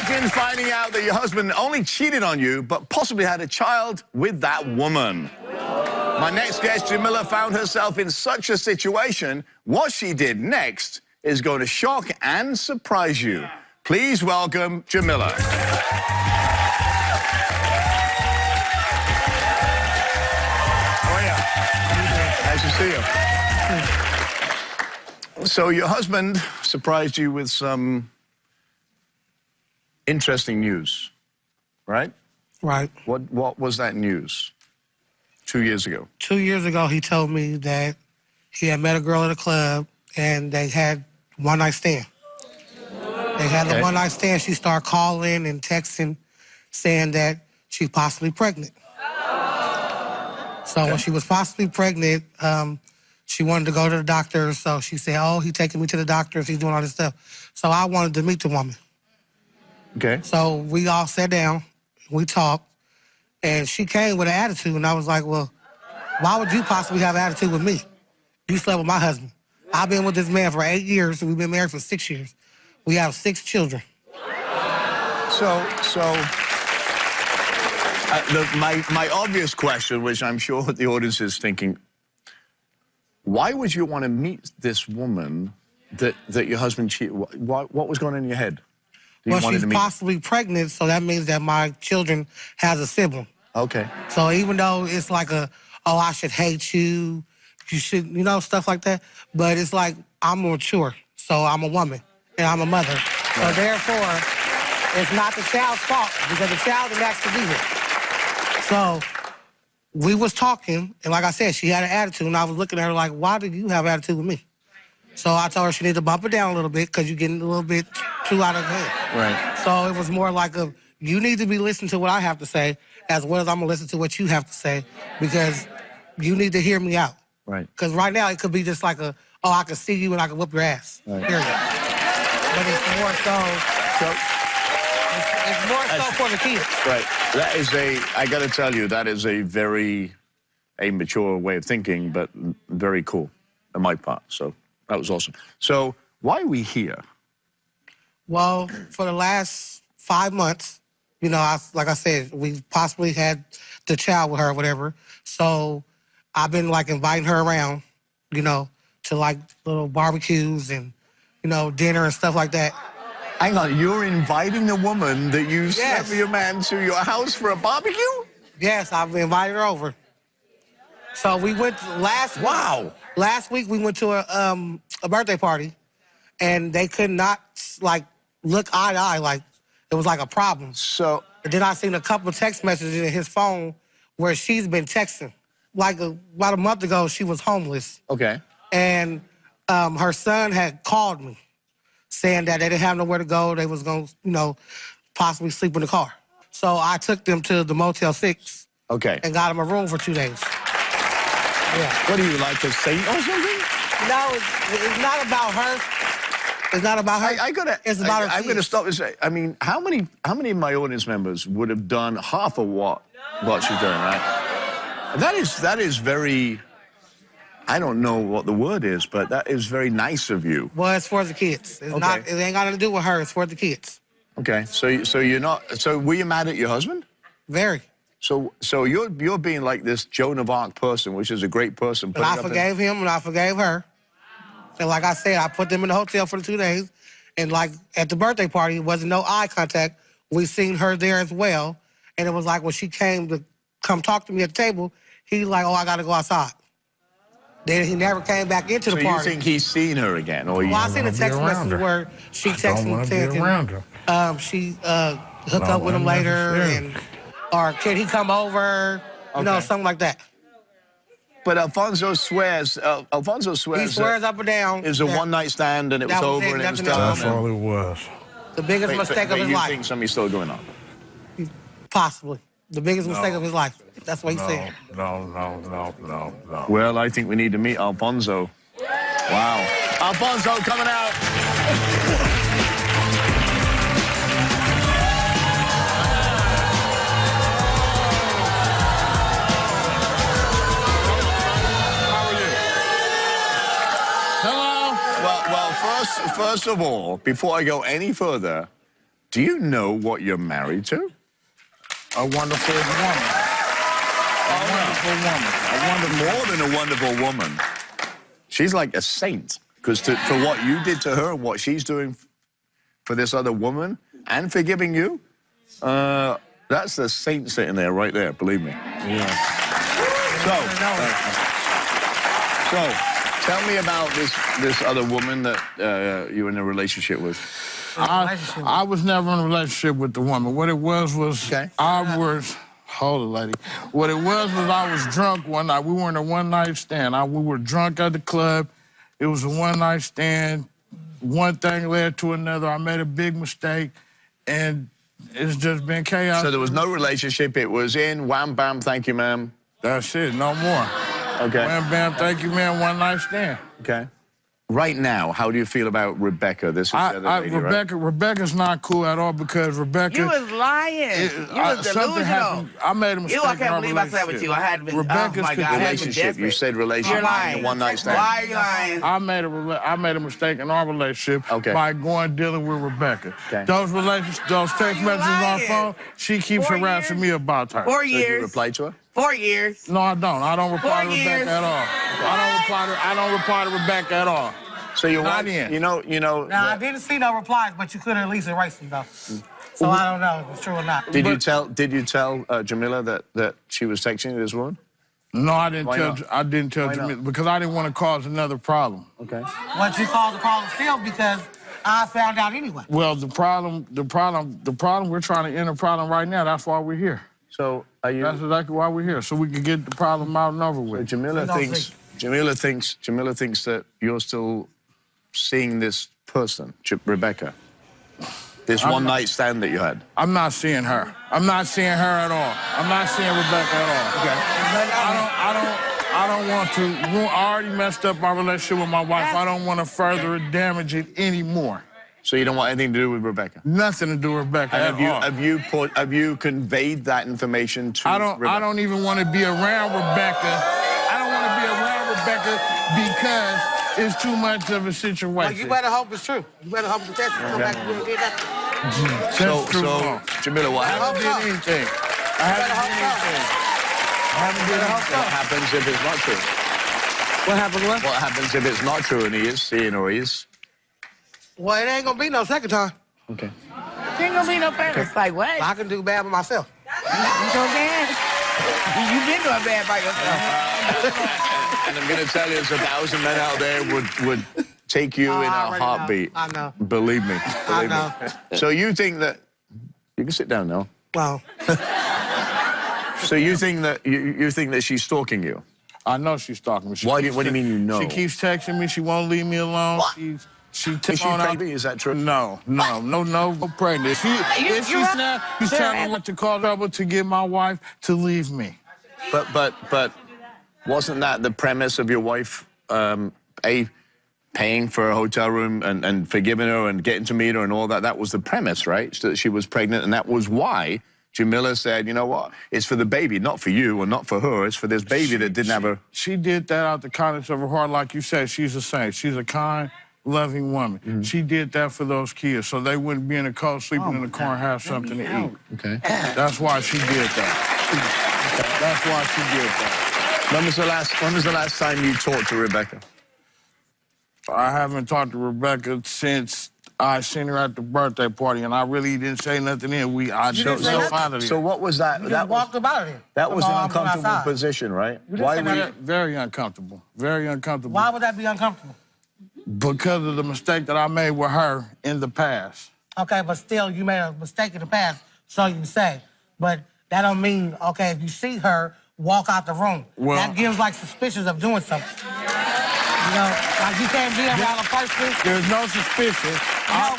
Imagine finding out that your husband not only cheated on you, but possibly had a child with that woman. My next guest, Jamila, found herself in such a situation. What she did next is going to shock and surprise you. Please welcome Jamila. How are you? Nice to see you. So your husband surprised you with some interesting news, right? Right. What was that news? 2 years ago. 2 years ago, he told me that he had met a girl at a club and they had one-night stand. They had the one-night stand. She started calling and texting, saying that she's possibly pregnant. So when she was possibly pregnant, she wanted to go to the doctor. So she said, oh, he's taking me to the doctors. He's doing all this stuff. So I wanted to meet the woman. Okay. So we all sat down, we talked, and she came with an attitude, and I was like, well, why would you possibly have an attitude with me? You slept with my husband. I've been with this man for 8 years, and we've been married for 6 years. We have 6 children. My obvious question, which I'm sure the audience is thinking, why would you want to meet this woman that your husband cheated? What was going on in your head? Well, she's possibly pregnant, so that means that my children has a sibling. Okay. So even though it's like oh, I should hate you, you should, you know, stuff like that, but it's like, I'm mature, so I'm a woman, and I'm a mother. Right. So therefore, it's not the child's fault, because the child didn't ask to be here. So we was talking, and like I said, she had an attitude, and I was looking at her like, why do you have an attitude with me? So I told her she needed to bump it down a little bit because you're getting a little bit too out of hand. Right. So it was more like you need to be listening to what I have to say as well as I'm going to listen to what you have to say because you need to hear me out. Right. Because right now it could be just like oh, I can see you and I can whoop your ass. Right. Period. But it's more it's more so for the kids. Right. That is I got to tell you, that is a very mature way of thinking, but very cool on my part. So that was awesome. So why are we here? Well, for the last 5 months, you know, like I said, we possibly had the child with her or whatever. So I've been, like, inviting her around, you know, to, like, little barbecues and, you know, dinner and stuff like that. Hang on, you're inviting the woman that you slept with your man to your house for a barbecue? Yes, I've invited her over. So we went last week. Wow. Last week we went to a birthday party, and they could not, like, look eye to eye, like it was like a problem. So and then I seen a couple of text messages in his phone where she's been texting. Like about a month ago, she was homeless. Okay. And her son had called me saying that they didn't have nowhere to go. They was going to, you know, possibly sleep in the car. So I took them to the Motel 6. Okay. And got them a room for 2 days. Yeah. What do you like to say or something? No, it's not about her. It's not about her. It's about her. I'm gonna stop and say. I mean, how many of my audience members would have done half of what she's doing, right? That is very. I don't know what the word is, but that is very nice of you. Well, it's for the kids. It's not. It ain't got nothing to do with her. It's for the kids. Okay, so you're not. So were you mad at your husband? Very. So you're being like this Joan of Arc person, which is a great person. And I forgave him, and I forgave her. And like I said, I put them in the hotel for the 2 days. And like at the birthday party, it wasn't no eye contact. We seen her there as well. And it was like when she came to come talk to me at the table, he's like, oh, I got to go outside. Then he never came back into the party. So you think he's seen her again? Or well, I seen a text message where she texted me saying she hook up with him later, or can he come over? You know, something like that. But Alfonso swears. He swears up and down. It was a one-night stand, and it was over, and it was done. That's all it was. The biggest mistake of his life. You think something's still going on? Possibly. The biggest mistake of his life. That's what he said. No. Well, I think we need to meet Alfonso. Wow. Alfonso coming out. Well, first of all, before I go any further, Do you know what you're married to? A wonderful woman. A wonderful woman. More than a wonderful woman. She's like a saint. Because for what you did to her and what she's doing for this other woman and forgiving you, that's the saint sitting there right there, believe me. Yeah. So tell me about this other woman that you're in a relationship with. I was never in a relationship with the woman. What it was Okay. hold it, lady. What it was I was drunk one night. We were in a one-night stand. We were drunk at the club. It was a one-night stand. One thing led to another. I made a big mistake, and it's just been chaos. So there was no relationship. It was in, wham, bam, thank you, ma'am. That's it, no more. Okay. Wham, bam, thank you, man, one-night stand. Okay. Right now, how do you feel about Rebecca? This is the other lady, right? Rebecca's not cool at all because Rebecca... You was lying. You was something happened. delusional. I made a mistake. I can't believe I slept with you. I had been. Rebecca's oh my God, I had been relationship. You desperate. said relationship. You're lying. One night stand. Why are you lying? I made a mistake in our relationship by dealing with Rebecca. Okay. Those text messages on the phone, she keeps harassing me about her. 4 So years. you reply to her? 4 years. No, I don't. I don't reply to 4 years. Rebecca at all. I don't reply to Rebecca at all. So you Not want, in. you know. Now, I didn't see no replies, but you could at least erase them, though. So I don't know if it's true or not. Did you tell Jamila that she was texting this woman? No, I didn't Why tell. not? I didn't tell Why Jamila not? because I didn't want to cause another problem. Okay. What you call the problem still because I found out anyway. Well, the problem. We're trying to end a problem right now. That's why we're here. So are you? That's exactly why we're here, so we can get the problem out and over with. Jamila thinks that you're still seeing this person, Rebecca. This one-night stand that you had. I'm not seeing her. I'm not seeing her at all. I'm not seeing Rebecca at all. Okay. I don't want to. I already messed up my relationship with my wife. I don't want to further damage it anymore. So you don't want anything to do with Rebecca? Nothing to do with Rebecca at all. Have you conveyed that information to Rebecca? I don't even want to be around Rebecca. I don't want to be around Rebecca because it's too much of a situation. Well, you better hope it's true. You better hope the test come back and you get that. So Jamila, what I haven't did anything. I haven't did anything. What happens if it's not true? What happened? What? What happens if it's not true and he is seeing or he is? Well, it ain't gonna be no second time. Okay. There ain't gonna be no parents. Like what? I can do bad by myself. You so bad. You been doing bad by yourself. And I'm going to tell you, there's 1,000 men out there would take you in a heartbeat. I know. Believe me. I know. So you think that... You can sit down now. Well, So you think that she's stalking you? I know she's stalking me. What do you mean you know? She keeps texting me. She won't leave me alone. What? Is she pregnant? Is that true? No, pregnant. She's telling me to call trouble to get my wife to leave me. But wasn't that the premise of your wife, paying for a hotel room and forgiving her and getting to meet her and all that? That was the premise, right? So that she was pregnant, and that was why Jamila said, you know what? It's for the baby, not for you or not for her. It's for this baby that didn't have her. She did that out the kindness of her heart. Like you said, she's a saint. She's a kind, loving woman. Mm-hmm. She did that for those kids so they wouldn't be in the cold, sleeping in the car and have something to eat. Okay. That's why she did that. That's why she did that. When was the last time you talked to Rebecca? I haven't talked to Rebecca since I seen her at the birthday party, and I really didn't say nothing then. So what was that? you just walked about it. That was an uncomfortable position, right? Why were you... Very uncomfortable. Very uncomfortable. Why would that be uncomfortable? Because of the mistake that I made with her in the past. Okay, but still, you made a mistake in the past, so you say. But that don't mean, okay, if you see her, walk out the room. Well, that gives, like, suspicion of doing something. You know, like you can't be around a person. There's no suspicion. No,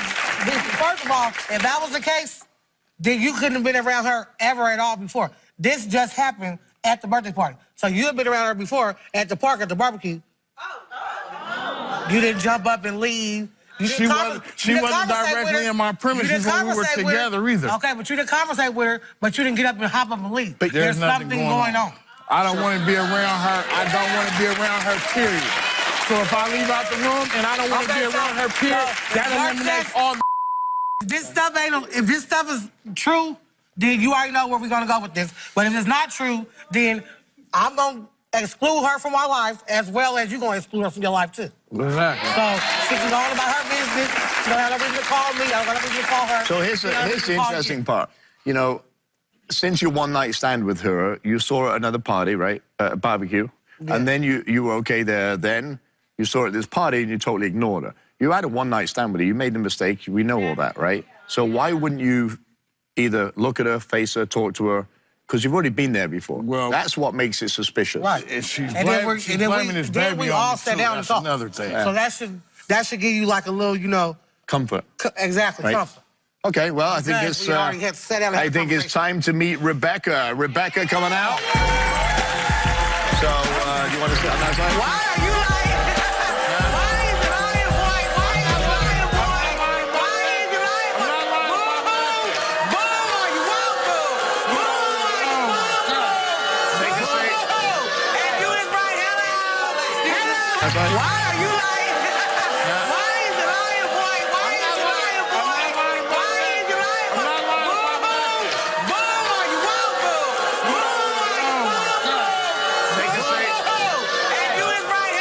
first of all, if that was the case, then you couldn't have been around her ever at all before. This just happened at the birthday party. So you had been around her before at the park, at the barbecue. You didn't jump up and leave. She wasn't directly in my premises when we were together either. Okay, but you didn't conversate with her, but you didn't get up and hop up and leave. But there's something going on. I don't want to be around her. I don't want to be around her, period. So if I leave out the room and I don't want to be around her, period, that eliminates all If this stuff is true, then you already know where we're gonna go with this. But if it's not true, then I'm gonna exclude her from my life as well as you're gonna exclude her from your life too. Exactly. So she can go on about her business. She don't have no reason to call me. I don't have no reason to call her. So here's the interesting part. You know, since your one-night stand with her, you saw her at another party, right? A barbecue. Yeah. And then you were okay there. Then you saw her at this party and you totally ignored her. You had a one-night stand with her. You made the mistake. We know all that, right? So why wouldn't you either look at her, face her, talk to her? Because you've already been there before. Well, that's what makes it suspicious. Right. And she's blaming this baby we on all you, sat too. down That's and talked. another thing. So that should give you like a little, you know... Comfort. Exactly, right? Comfort. Okay, well, I think it's... I think it's time to meet Rebecca. Rebecca coming out. So, you want to sit on that side? Why are you lying? Why is it lying, boy? Why is it lying, boy? Why is it lying, boy? Boo! Boo! You won't boo! Boo! You won't boo! Take a seat. And you is right. Hello! Hello! That's right. Why are you lying? Why is it lying, boy? Why is it lying, boy? Why is it lying, boy? Boo! Boo! You won't boo! Boo! You won't boo! Take a seat. And you is right.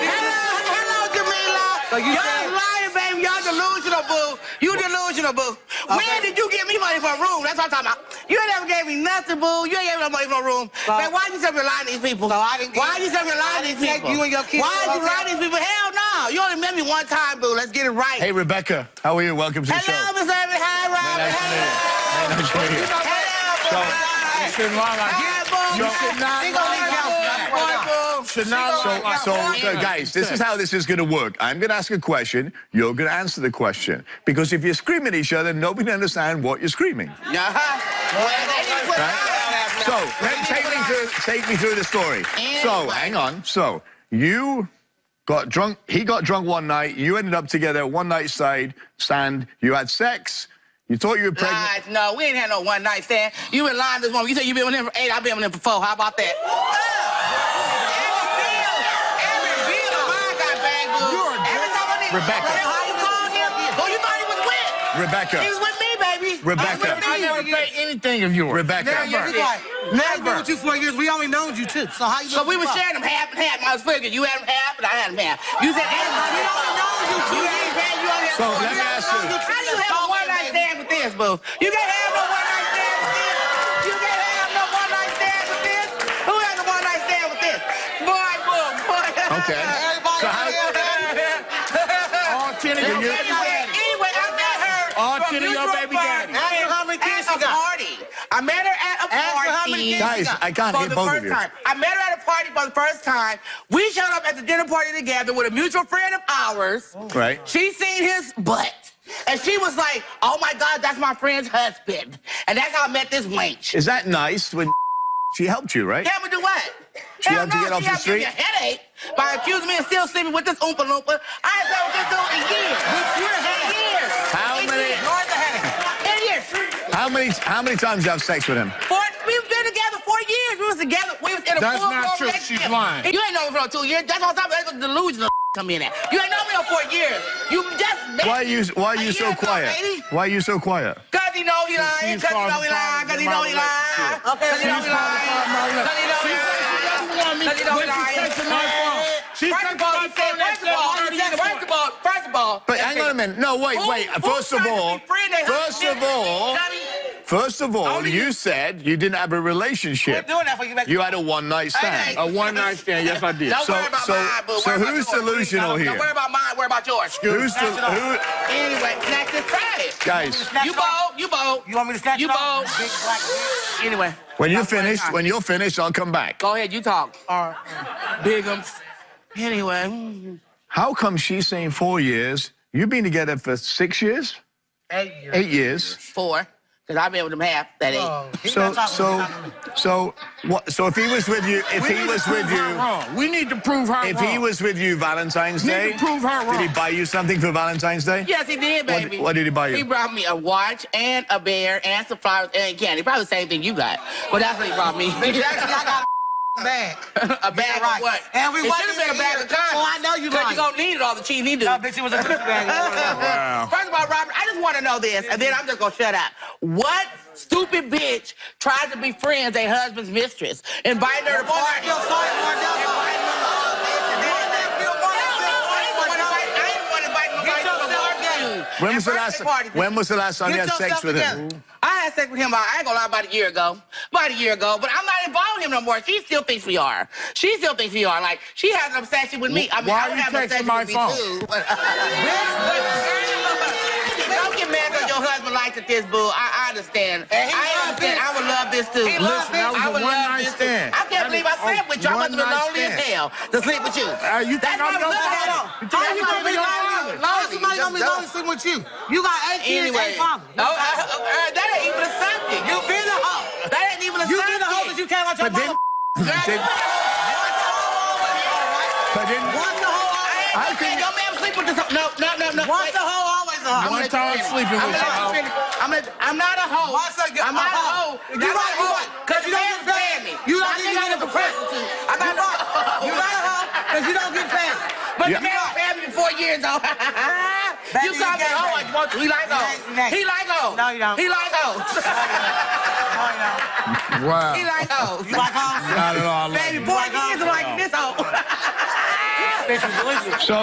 Hello! Hello, Jamila. So you Y'all said- lying, baby. Y'all delusional, boo. You delusional, boo. When did you give me money for a room? That's what I'm talking about. You ain't never gave me nothing, boo. You ain't gave me no money for a room. Man, why you selling lying to these people? Why you selling lying to these people? You and your kids. Why you lying to these people? Hell no. You only met me one time, boo. Let's get it right. Hey, Rebecca, how are you? Welcome to the show. Hello, Miss Irvine. Hi, Robert. Nice to meet you. Very nice to meet you. Hello, boo. You shouldn't lie like that. You should not So, guys, this is how this is going to work. I'm going to ask a question. You're going to answer the question. Because if you scream at each other, nobody can understand what you're screaming. Right? So, take me through the story. So, hang on. So, you got drunk. He got drunk one night. You ended up together one night stand. You had sex. You thought you were pregnant. Lies. No, we ain't had no one night stand. You been lying this morning. You said you been with him for 8. I've been with him for 4. How about that? Every bill of mine got bagged, boo. Every time I need. Rebecca. How you called him? Who you thought he was with? Rebecca. He was with me, baby. Rebecca. I never paid anything of yours. Rebecca. I've been with you 4 years. We only known you too. So how you? So we were sharing them half and half. I was figuring you had them half and I had them half. You said we only known you 2 years. You only had So let me ask you. How do you have a one-night stand with this, boo? You can't have no one-night stand with this. You can't have no one-night stand with this. Who has a one-night stand with this? Boy, boy. Okay. So how? All 10 of your baby daddy. Anyway, I met her. All 10 of your baby daddy. How many kids At you a got? party. I met her at a party. How many kids Guys, I can't hear both of you. I met her at a party for the first time. We showed up at the dinner party together with a mutual friend of ours. Right. She seen his butt. And she was like, oh my God, that's my friend's husband. And that's how I met this wench. Is that nice when she helped you, right? Help me do what? She helped you get off the She street? helped me a headache by accusing me of still sleeping with this Oompa Loompa. I ain't slept with this dude in years. In years. How many? Ignore the headache. In years. How many times do you have sex with him? We've been together 4 years. We was together. We was in a That's full-blown not true. relationship. She's lying. You ain't known me for 2 years. That's what I'm talking about. That's delusional come in at. You ain't known me for 4 years. You just met Why are you a so year ago, quiet? lady. Why are you so quiet? Cause he know he lying. Cause he know he lying. Cause he know he lying. Cause he know he lying. Cause he know he lying. Cause he know he lying. First of all. But hang on a minute. No, wait. First of all, you said you didn't have a relationship. We're doing that for you. You had a one-night stand. A one-night stand, yes, I did. Don't worry about mine, boo. So who's delusional here? Don't worry about mine. Worry about yours. Who's Anyway, snatch this trash. Guys, You bold. You want me to snatch You it off? bold. Big black bitch. Anyway. when you're finished, I'll come back. Go ahead, you talk. All right. Bigums. Anyway. How come she's saying 4 years? You've been together for 6 years? 8 years. 8 years. 4. Because I've been with him half that 8. Oh, he's not talking So if he was with you, We need to prove her wrong. if he was with you Valentine's We Day, need to prove her wrong. did he buy you something for Valentine's Day? Yes, he did, baby. What did he buy you? He brought me a watch and a bear and some flowers and candy. Probably the same thing you got. But that's what he brought me. Bitch, actually, I got a bag. A bag right. of what? And we it should have been a bag of condoms. Oh, I know you Because lying. you don't need it all the cheese he do. No, bitch, it was a Gucci bag. Wow. First of all, Robert, I just want to know this, and then I'm just going to shut up. What stupid bitch tries to be friends their husband's mistress? Inviting her to party. When was the last time you had sex with him? I had sex with him, I ain't gonna lie, about a year ago. But I'm not involved with him no more. She still thinks we are. Like, she has an obsession with me. I mean, why I would are you have an texting obsession my with phone? me too. Don't get mad because your husband likes it, this, boo. I understand. I understand. I would love this too. Listen, that was a one-night stand. I can't believe I slept with you. I must have been lonely as hell to sleep with you. You think I'm your father? How you gonna be lonely? Somebody gonna be lonely sleeping with you? You got 8 kids, 8 fathers. That ain't even a subject. You been a hoe. That ain't even a subject. You been a hoe because you came out your mama. Once a hoe, always a hoe. Your man sleep with this hoe. No. Once a hoe, always a hoe. One time sleeping with you. I'm not a hoe. I'm not a hoe. You right. Because you don't get paid. You don't get a prostitute. I'm not a hoe. You not a hoe because you don't get paid. But the man paid me for 4 years, though. You call me a hoe like you want to. He like hoes. He like hoes. No, you don't. He like hoes. No, you don't. Wow. He like hoes. You like hoes? Not at all. Baby, 4 years like this hoe. So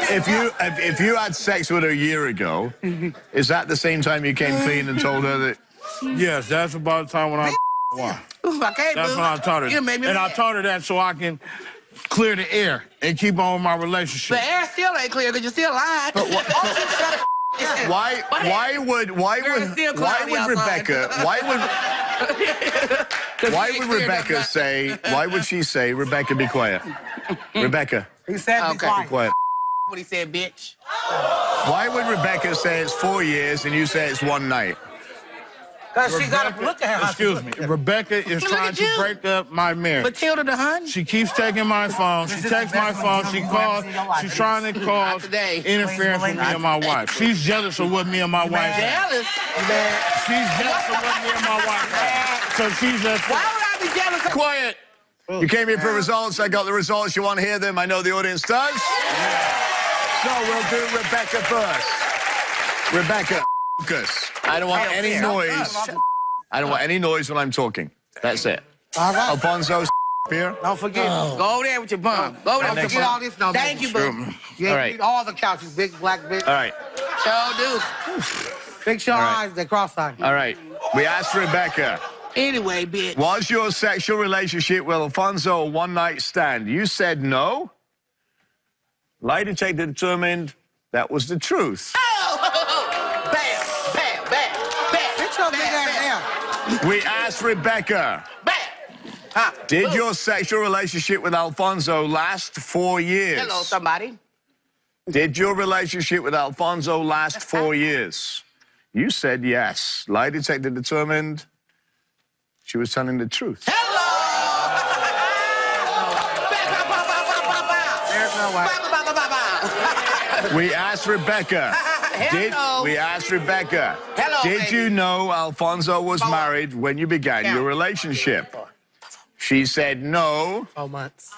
if you had sex with her a year ago, is that the same time you came clean and told her that? Yes, that's about the time when I won. Okay, That's when I taught her. You made me And I mad. taught her that so I can clear the air and keep on with my relationship. The air still ain't clear because you're still lying. Why would she say, Rebecca, be quiet? Rebecca. He said be quiet. Quiet. What he said, bitch. Why would Rebecca say it's 4 years and you say it's one night? Because she got to look at her. Excuse me. Rebecca is trying to break up my marriage. Matilda the hun? She keeps taking my phone. She takes my phone. She calls. She's trying to cause interference with me and my wife. She's jealous of what me and my wife have. Jealous? She's jealous of what me and my wife have. So she's just... Why would I be jealous of... Quiet. You came here for results. I got the results. You want to hear them? I know the audience does. So we'll do Rebecca first. Rebecca, focus. I don't want any noise. I don't want any noise when I'm talking. That's it. All right. Alfonso here. Don't forget. Go over there with your bum. Go over there with your bum. All this. No, Thank you, boo. You All right. need all the couches, big black bitch. All right. So do. Fix your All right. eyes, they cross-eyed. All right. We asked Rebecca, Anyway, bitch. was your sexual relationship with Alfonso a one-night stand? You said no. Lie detector determined that was the truth. Oh! Bam. Fix your big ass down. We asked Rebecca, Huh. did your sexual relationship with Alfonso last 4 years? Hello, somebody. Did your relationship with Alfonso last 4 years? You said yes. Lie detector determined she was telling the truth. Hello! There's no way. We asked Rebecca. Hello. Hello, Did baby. you know Alfonso was married when you began your relationship? She said no. 4 months.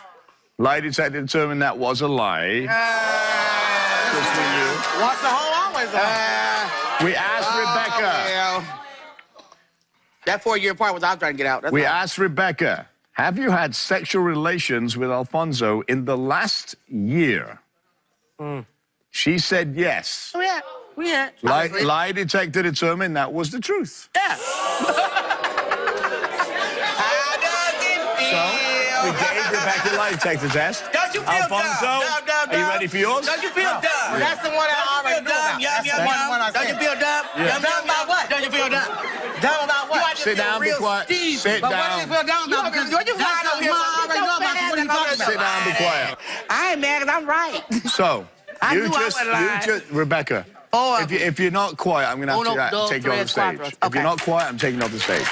Lie detector determined that was a lie. Just for you. Once a hoe, always a hoe. We asked Rebecca. Well, that 4-year part was I was trying to get out. That's We all. asked Rebecca, have you had sexual relations with Alfonso in the last year? She said yes. We had. Lie detector determined that was the truth. Yeah. How does it feel? We gave Rebecca a lie detector test. Don't you feel Alfonso, dumb? are you ready for yours? Don't you feel dumb? That's the one I already knew about. Yum, That's the one I Don't you said. feel dumb? Yeah. Dumb about what? Don't you feel dumb? Dumb about You what? ought to Sit feel down, be real quiet. steamy. Sit But what do down. you feel down about? Because What you that's lying something over I already here? know about. So what are you talking Sit about? down, be quiet. I ain't mad because I'm right. So, I you knew I wasn't lying. Rebecca, Oh, if you're not quiet, I'm going to have to take you off the stage. If you're not quiet, I'm taking you off the stage.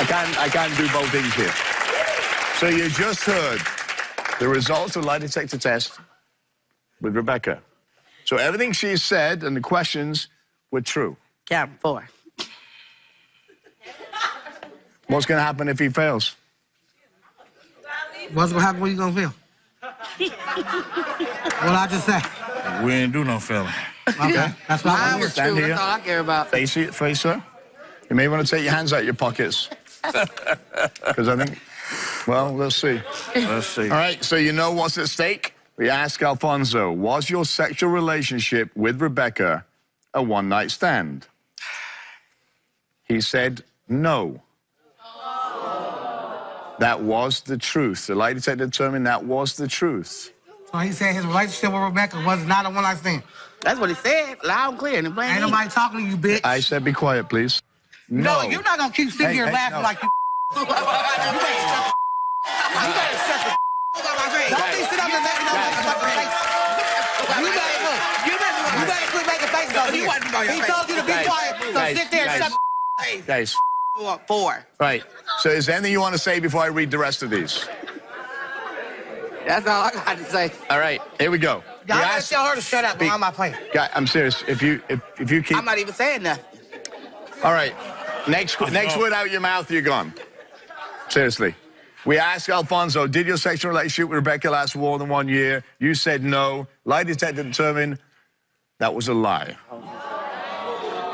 I can't do both things here. So you just heard the results of the lie detector test with Rebecca. So everything she said and the questions were true. Count 4. What's going to happen if he fails? What's going to happen when you going to feel? What I just said? We ain't do no failing. Okay, that's not Mine weird. was Stand true. here. That's all I care about. Face her. You may want to take your hands out of your pockets. Because I think, well, let's see. Let's see. All right, so you know what's at stake? We ask Alfonso, was your sexual relationship with Rebecca a one-night stand? He said no. That was the truth. The lie detector determined that was the truth. So he said his relationship with Rebecca was not a one-night stand. That's what he said, loud and clear. And Ain't nobody talking to you, bitch. I said be quiet, please. No, you're not gonna keep sitting here laughing like you. You better shut the Don't be sitting up and making no motherfucking face. You better look. You better quit making faces over here. He told you to be quiet, so sit there and shut the Guys, 4. right. So is there anything you want to say before I read the rest of these? That's all I got to say. All right, here we go. Y'all better tell her to shut up, but I'm not playing. Guy, I'm serious. If you keep... I'm not even saying nothing. All right. Next word out your mouth, you're gone. Seriously. We asked Alfonso, did your sexual relationship with Rebecca last more than 1 year? You said no. Lie detector determined that was a lie.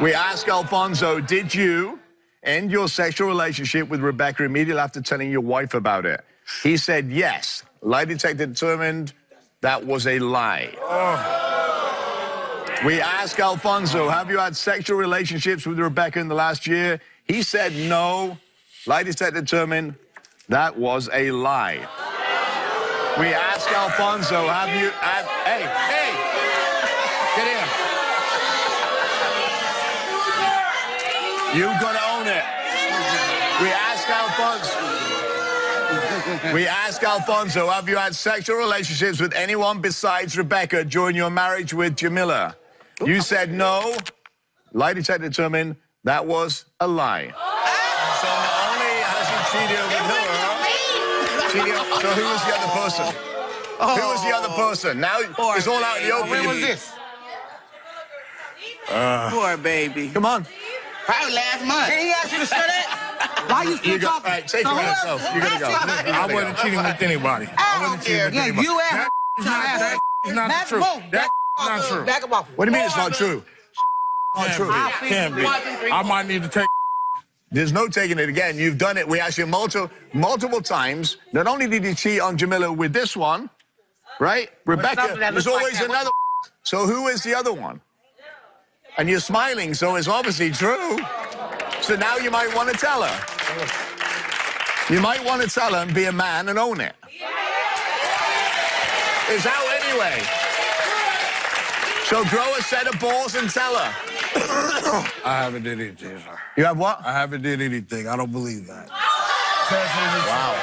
We asked Alfonso, did you end your sexual relationship with Rebecca immediately after telling your wife about it? He said yes. Lie detector determined that was a lie. We asked Alfonso, have you had sexual relationships with Rebecca in the last year? He said no. Lie detector determined that was a lie. We asked Alfonso, have you... hey, get in. You've got to own it. We asked Alfonso, have you had sexual relationships with anyone besides Rebecca during your marriage with Jamila? You said no. Lie detector determined that was a lie. So not only has he cheated with her, so who was the other person? Who was the other person? Now it's all out in the open. When was this? Poor baby. Come on. Probably last month. Did he ask you to shut it? Why you still All talking? right, take your hands off. You're going to go. I wasn't cheating with anybody. I don't care. Yeah, you asked. That is not the truth. That's not true. Back him off. What do you mean it's not true? Not true. Can't be. I might need to take... There's no taking it again. You've done it. We asked you multiple times. Not only did you cheat on Jamila with this one, right? Rebecca, there's always another. So who is the other one? And you're smiling, so it's obviously true. So now you might want to tell her. You might want to tell her and be a man and own it. It's out anyway. So grow a set of balls and tell her. I haven't did anything, sir. You have what? I haven't did anything. I don't believe that. Wow.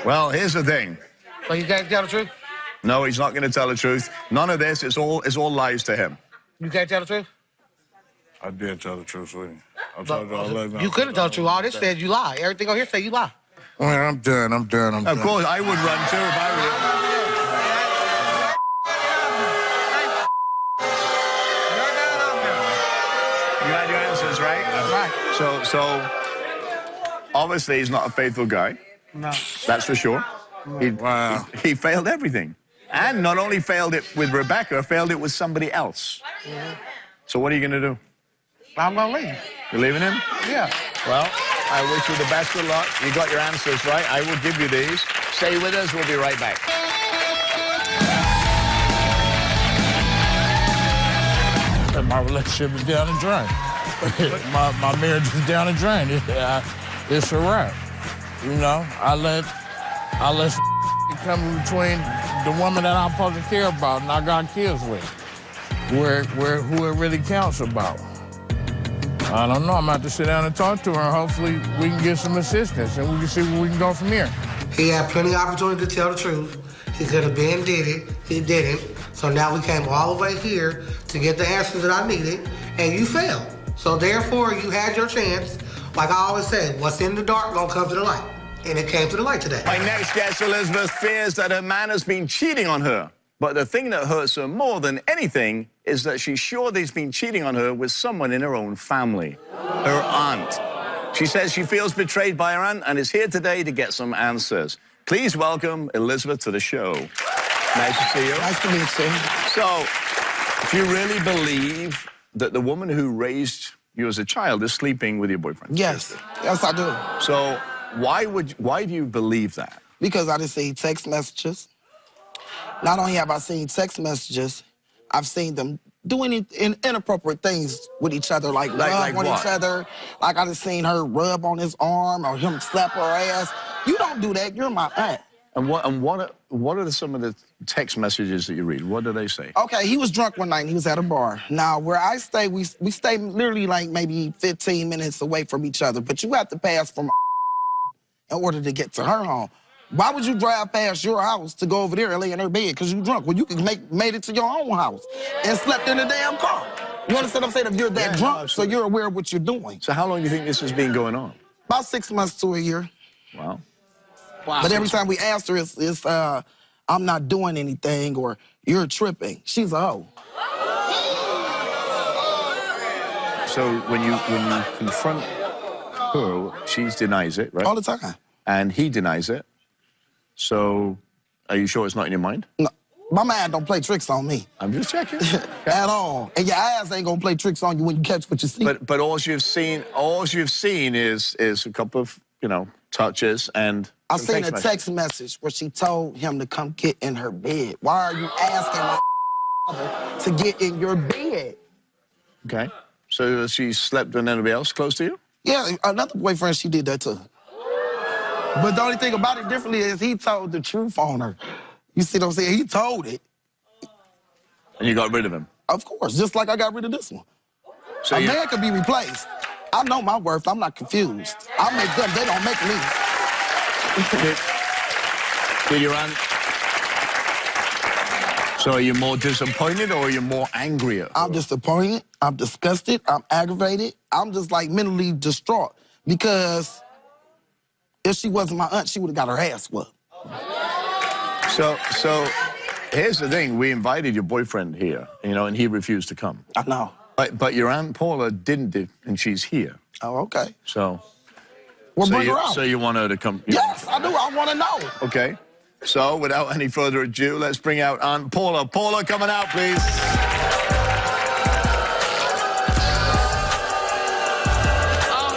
Well, here's the thing. So you can't tell the truth? No, he's not going to tell the truth. None of this. It's all lies to him. You can't tell the truth? I did tell the truth, sweetie. I told you I love you. You couldn't tell the truth. All this says you lie. Everything on here say you lie. Man, I'm done. Of course, I would run too if I were you. You had your answers, right? Right. So obviously he's not a faithful guy. No. That's for sure. Wow. He failed everything. And not only failed it with Rebecca, failed it with somebody else. So what are you going to do? I'm going to leave. You're leaving him? Yeah. Well, I wish you the best of luck. You got your answers right. I will give you these. Stay with us. We'll be right back. My relationship is down the drain. my marriage is down the drain. It's a wrap. You know, I let come in between the woman that I'm supposed to care about and I got kids with, who it really counts about. I don't know. I'm going to have to sit down and talk to her, and hopefully we can get some assistance, and we can see where we can go from here. He had plenty of opportunity to tell the truth. He could have been did it. He didn't. So now we came all the way here to get the answers that I needed, and you failed. So therefore, you had your chance. Like I always say, what's in the dark gonna come to the light. And it came to the light today. My next guest, Elizabeth, fears that her man has been cheating on her. But the thing that hurts her more than anything is that she's sure that he's been cheating on her with someone in her own family, her aunt. She says she feels betrayed by her aunt and is here today to get some answers. Please welcome Elizabeth to the show. Nice to see you. Nice to meet you. So, do you really believe that the woman who raised you as a child is sleeping with your boyfriend? Yes. Yes, I do. So, why do you believe that? Because I just see text messages. Not only have I seen text messages, I've seen them doing inappropriate things with each other, like rub on each other. Like I just seen her rub on his arm or him slap her ass. You don't do that. You're my aunt. And what are some of the text messages that you read? What do they say? Okay, he was drunk one night and he was at a bar. Now, where I stay, we stay literally like maybe 15 minutes away from each other, but you have to pass from in order to get to her home. Why would you drive past your house to go over there and lay in her bed because you drunk? Well, you could made it to your own house and slept in the damn car. You understand what I'm saying? If you're that drunk, so you're aware of what you're doing. So how long do you think this has been going on? About 6 months to a year. Wow. But every time we ask her, it's I'm not doing anything or you're tripping. She's a hoe. So when you confront her, she denies it, right? All the time. And he denies it. So are you sure it's not in your mind? No, my man don't play tricks on me. I'm just checking. At all. And your ass ain't gonna play tricks on you when you catch what you see. But all you've seen is a couple of, touches and I seen a text message where she told him to come get in her bed. Why are you asking my mother to get in your bed? Okay. So she slept with anybody else close to you? Yeah, another boyfriend, she did that too. But the only thing about it differently is he told the truth on her. You see what I'm saying? He told it. And you got rid of him? Of course, just like I got rid of this one. So a man could be replaced. I know my worth. I'm not confused. I make them. They don't make me. Did your aunt... So are you more disappointed or are you more angry at her? I'm disappointed. I'm disgusted. I'm aggravated. I'm just like mentally distraught because if she wasn't my aunt, she would have got her ass whooped. So here's the thing. We invited your boyfriend here, and he refused to come. I know. But your Aunt Paula didn't, and she's here. Oh, okay. So... Well, bring her out. So you want her to come? Yes, I do. I want to know. Okay. So without any further ado, let's bring out Aunt Paula. Paula, coming out, please. A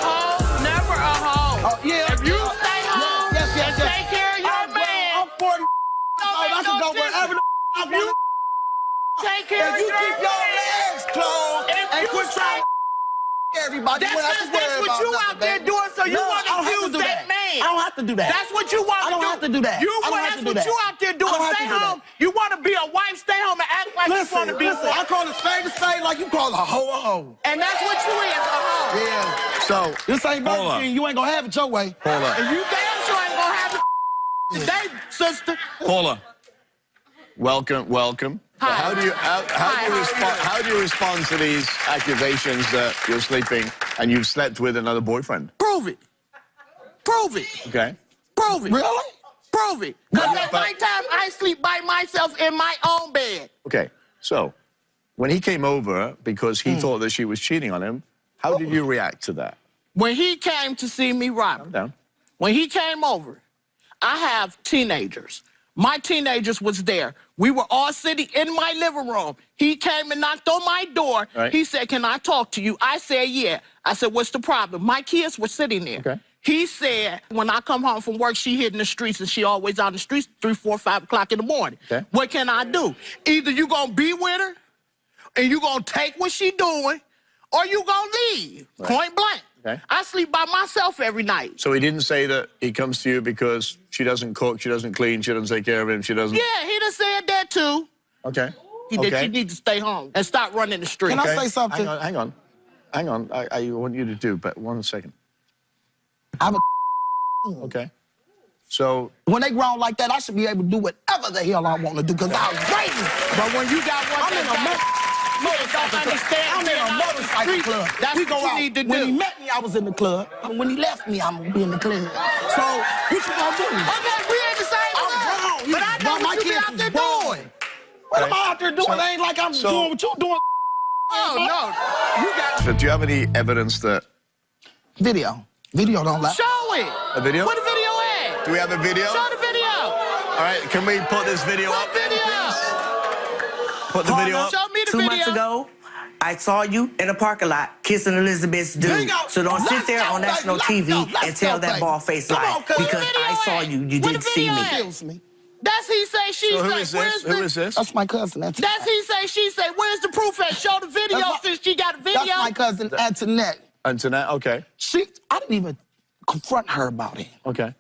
hoe, never a hoe. Oh, yeah. If you stay home and take care of your man, I'm 40. I can go wherever the I want to. take care If of you your keep your man. legs closed and quit trying to everybody, That's what you out there doing, so you want to use that man. I don't have to do that. That's what you want to do. I don't have to do that. That's what you out there doing. Stay home. You want to be a wife, stay home and act like you want to be one. I call it spade to spade like you call a hoe a hoe. And that's what you is, a hoe. Yeah. So This ain't Burger King. You ain't gonna have it your way. Paula. And you damn sure ain't gonna have it today, sister. Paula. Welcome. Hi. How do you respond to these accusations that you're sleeping and you've slept with another boyfriend? Prove it. Prove it. Okay. Prove it. Really? Prove it. Because at night time, I sleep by myself in my own bed. Okay. So when he came over because he thought that she was cheating on him, how did you react to that? When he came to see me, Robert, Down. when he came over, I have teenagers. My teenagers was there. We were all sitting in my living room. He came and knocked on my door. Right. He said, "Can I talk to you?" I said, "Yeah." I said, "What's the problem?" My kids were sitting there. Okay. He said, when I come home from work, she hit in the streets, and she always out in the streets 3, 4, 5 o'clock in the morning. Okay. What can I do? Either you gonna be with her, and you gonna take what she doing, or you gonna leave, point blank. Okay. I sleep by myself every night. So he didn't say that he comes to you because she doesn't cook, she doesn't clean, she doesn't take care of him, she doesn't... Yeah, he done said that too. Okay. He did. She needs to stay home and stop running the street. Can I say something? Hang on. I want you to do, but 1 second. I'm a Okay. So... When they grown like that, I should be able to do whatever the hell I want to do because I was raised. But when you got one I'm in a motorcycle club. That's what you need to do. When he met me, I was in the club. And when he left me, I'm gonna be in the club. So what you gonna do? Okay, we ain't the same I'm club. grown. But I know what you be out there doing. What am I out there doing? It ain't like I'm doing what you doing. Oh, no. You got... So do you have any evidence that... Video don't lie. Show it. A video? Where the video at? Do we have a video? Show the video. All right, can we put this video up then, please? Put the video up. Show me the 2 video. months ago, I saw you in a parking lot kissing Elizabeth's dude. So don't sit there on national TV and tell that bald-faced lie because I saw you. You didn't see me. Kills me. That's he say, she So say. who is this? Who is this? That's my cousin. That's he say, she say. Where's the proof at? Show the video since she got a video. That's my cousin Antoinette. Antoinette, okay. I didn't even confront her about it. Okay.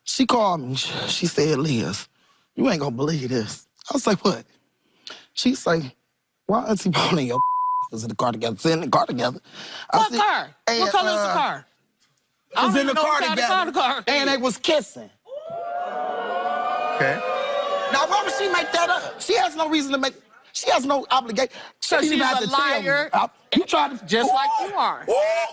She called me. She said, Liz, you ain't gonna believe this. I was like, what? She say, why is he pulling your was in the car together? It's in the car together. What car? What color is the car? It was in the car together. And they was kissing. Okay. Now, why would she make that up? She has no reason to make. She has no obligation. So She didn't she's have a to tell me. liar. You tried to Just like you are.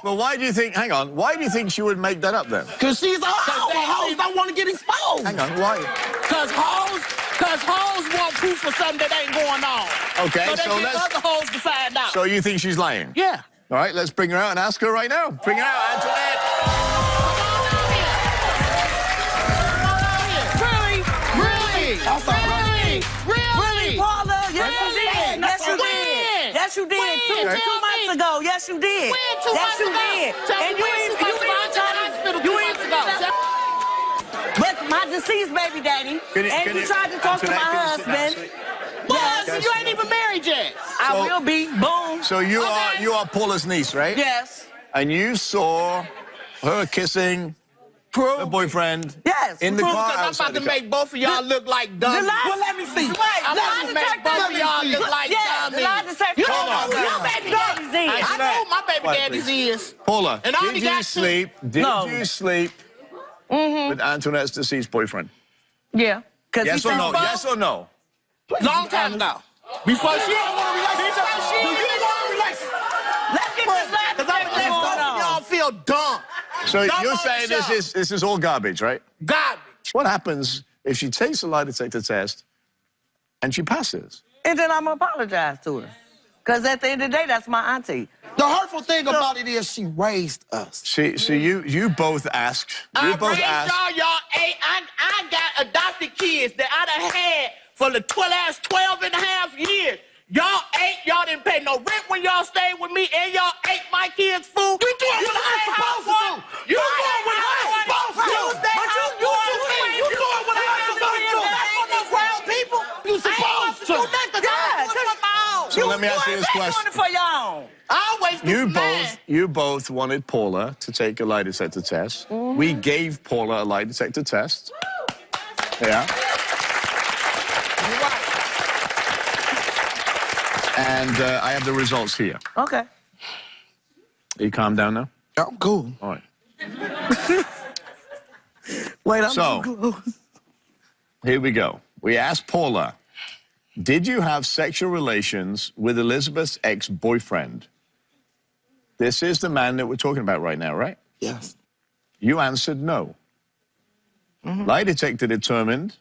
Well, why do you think, hang on, why do you think she would make that up then? Because she's a hoe. Hoes don't want to get exposed. Hang on, why? Because hoes want proof for something that ain't going on. Okay, so they so get other hoes to find out. So you think she's lying? Yeah. All right, let's bring her out and ask her right now. Bring her out, Antoinette. Really? Paula, yes you did. Yes you did. Yes you did. When? 2 months ago. Yes you did. When 2 months Yes you ago? did. Tell me And you when ain't 2 months ago? I was in the hospital 2 months ago. But my deceased baby daddy. And you tried to talk to my husband. Well, you ain't even married yet. I will be. Boom. So you are Paula's niece, right? Yes. And you saw her kissing her boyfriend Yes. in the car Because I'm outside about to the car. make both of y'all look like dummies. Well, let me see. I'm about to make both of y'all look like dummies. Hold on. Your baby daddy's in. I know who my baby daddy's is. Paula, And I only did you got two. sleep? Did you sleep with Antoinette's deceased boyfriend? Yeah. Yes or no? Yes or no? Long time ago. Before she didn't want to relax. Let's get this last Because I'm going to let both of y'all feel dumb. So Dumb you're on saying the show. this is all garbage, right? Garbage. What happens if she takes a lie detector test and she passes? And then I'm going to apologize to her. Because at the end of the day, that's my auntie. The hurtful thing about it is she raised us. So you both asked. I raised y'all ate. I got adopted kids that I done had for the last 12 and a half years. Y'all ate, y'all didn't pay no rent when y'all stayed with me, and y'all ate my kids' food. You doing what I ain't supposed to do. You doing what I ain't supposed to do. You doing what I ain't supposed to do. That's on the ground, people. You supposed to. So let me ask you this question. Doing it for y'all. I always do You both wanted Paula to take a lie detector test. We gave Paula a lie detector test. Yeah. And I have the results here. Okay. Are you calm down now? I'm cool. All right. Wait, I'm So- too close. Here we go. We asked Paula, did you have sexual relations with Elizabeth's ex-boyfriend? This is the man that we're talking about right now, right? Yes. You answered no. Lie detector determined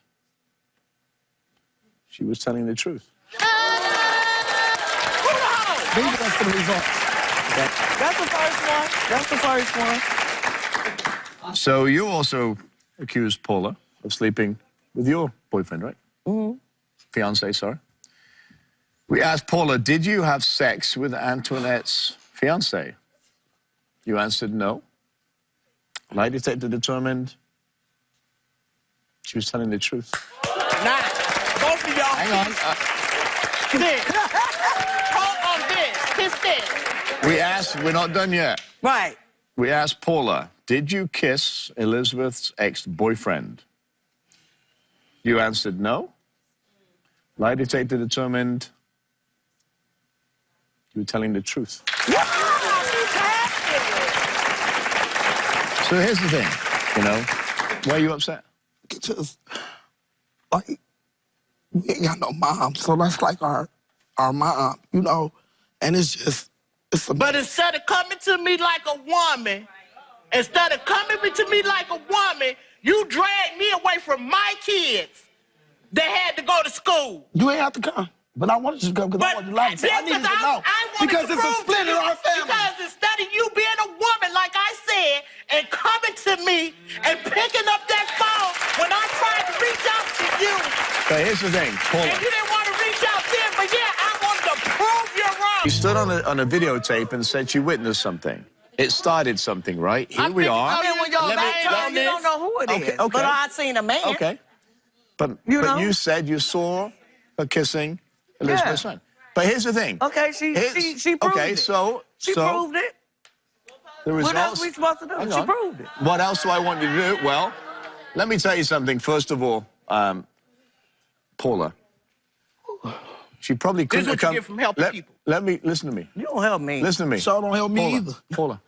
she was telling the truth. Leave it up for the results. That's the first one. That's the first one. So you also accused Paula of sleeping with your boyfriend, right? Fiancé, sorry. We asked Paula, did you have sex with Antoinette's fiancé? You answered no. Lie detector determined she was telling the truth. Nah, both of y'all. Hang on. This. Hold on this. This. We asked, we're not done yet. Right. We asked Paula, did you kiss Elizabeth's ex-boyfriend? You answered no. Lie detector determined you were telling the truth. So here's the thing, you know, why are you upset? Just, like, we ain't got no mom, so that's like our mom, you know? And it's just, it's a... But instead of coming to me like a woman, you dragged me away from my kids that had to go to school. You ain't have to come. But I wanted you to come because I wanted to lie to you. I needed to know. Because it's a split in our family. Because instead of you being a woman, like I said, and coming to me and picking up that phone when I tried to reach out to you But here's the thing, Paula. And you didn't want to reach out then, but yeah, I wanted to prove you're wrong. You stood on a videotape and said she witnessed something. It started something, right? Here we are. I mean, when you're back, you don't know who it is. Okay. But I seen a man. Okay. But know? you said you saw her kissing Elizabeth's son. But here's the thing. Okay, she proved it. Okay, so She proved it. the results. What else are we supposed to do? Hang She on. proved it. What else do I want you to do? Well, let me tell you something. First of all, Paula, she probably couldn't This is what you get from helping people. Let me listen to me. You don't help me. Listen to me. So don't help me Paula, either. Paula,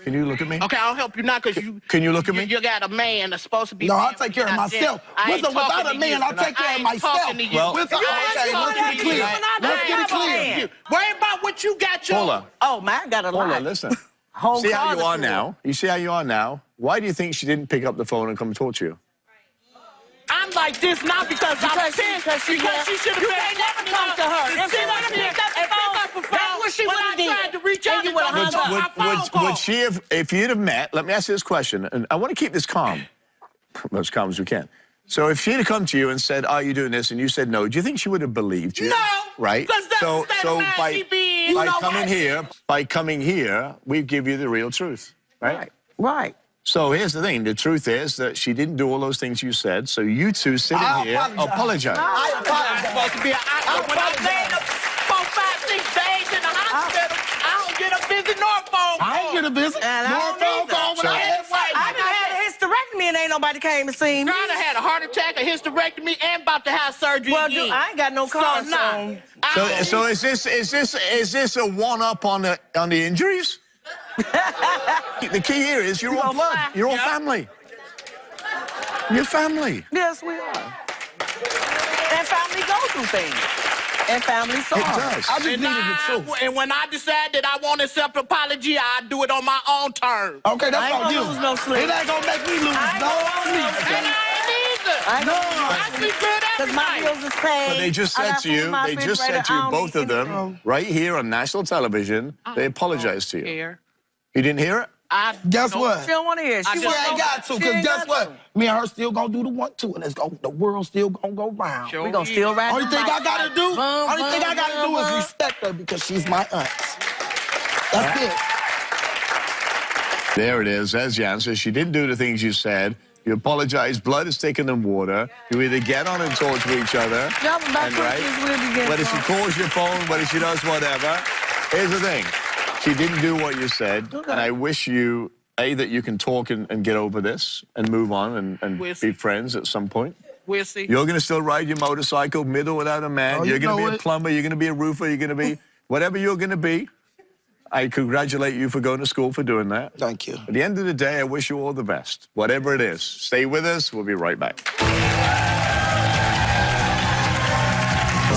can you look at me? Okay, I'll help you now because you. Can you look at me? You got a man that's supposed to be. No, man I'll take care of when I said, myself. I ain't With or without talking a to man, you. I'll take care I of ain't myself. talking to you. Well- With or, You ain't okay, let's talking get it to clear. you. Let's get it clear. Worry about what you got your. Paula, Oh, man, I got a lot. Paula, listen. Whole See how you closet are full. now? You see how you are now? Why do you think she didn't pick up the phone and come talk to you? I'm like this now because I'm pissed. Because she should have You can't never talk to her. If she would have picked up the phone, that's what she would have did. When I tried to reach out And you and would have hung up. my phone Would she have, if you'd have met, let me ask you this question, and I want to keep this calm, as calm as we can. So if she'd have come to you and said, are you doing this? And you said no, do you think she would have believed you? No. Right? Because that's the state of mind she be in. You know by coming here, we give you the real truth. Right? Right. So here's the thing. The truth is that she didn't do all those things you said, so you two sitting here apologize. I I'm apologize. supposed to be when I stayed 4, 5, 6 days in the hospital, I don't get a visit nor a phone call. I ain't get a visit. And I Nor a don't phone either. call when So- I had I done had a hysterectomy and ain't nobody came to see me. I done had a heart attack, a hysterectomy, and about to have surgery Well, again. dude, I ain't got no car, So, nah. So is this a one-up on the injuries? The key here is you're all blood. You're all family. You're family. Yes, we are. And family go through things. And family sorrow. It does. I just needed the truth. And when I decide that I want to accept apology, I do it on my own terms. Okay, I that's ain't on gonna you. lose no sleep. It ain't gonna make me lose I ain't no gonna sleep. lose no sleep. And I ain't either. I No. I sleep good every Because my night. bills is paid. But they just I said got to food in you, my they just refrigerator. said to you, I don't both need of them, anything. right here on national television, they apologized to you. Here. You didn't hear it? Guess don't- what? She don't want to hear it. She ain't got to, she because ain't guess got what? to. Me and her still gonna do the 1-2, and the world still gonna go round. Sure We gonna is. still ride Only them thing I bikes. gotta do, is respect her because she's my aunt. That's it. There it is. There's the answer. She didn't do the things you said. You apologize. Blood is thicker than water. You either get on and talk to each other. Yeah, but back and, to right? this, we'll be getting Whether she some. calls your phone, whether she does whatever. Here's the thing. She didn't do what you said. Okay. And I wish you, that you can talk and get over this and move on and We'll be see. friends at some point. We'll see. You're going to still ride your motorcycle, with or without a man. Oh, you You're going to know be a it. plumber. You're going to be a roofer. You're going to be whatever you're going to be. I congratulate you for going to school for doing that. Thank you. At the end of the day, I wish you all the best. Whatever it is. Stay with us. We'll be right back.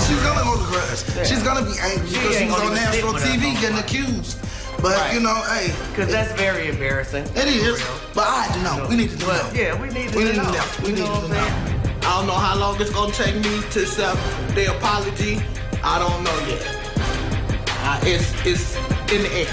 She's gonna hold a grudge. She's gonna be angry because she ain't was gonna on even stick national with her TV no more. getting accused. But Right. you know, hey, Because that's very embarrassing. it is. But I had to know. We need to know. But yeah, we need to We need to know. know. We You need know to what I'm know. saying? I don't know how long it's gonna take me to accept their apology. I don't know yet. It's in the air.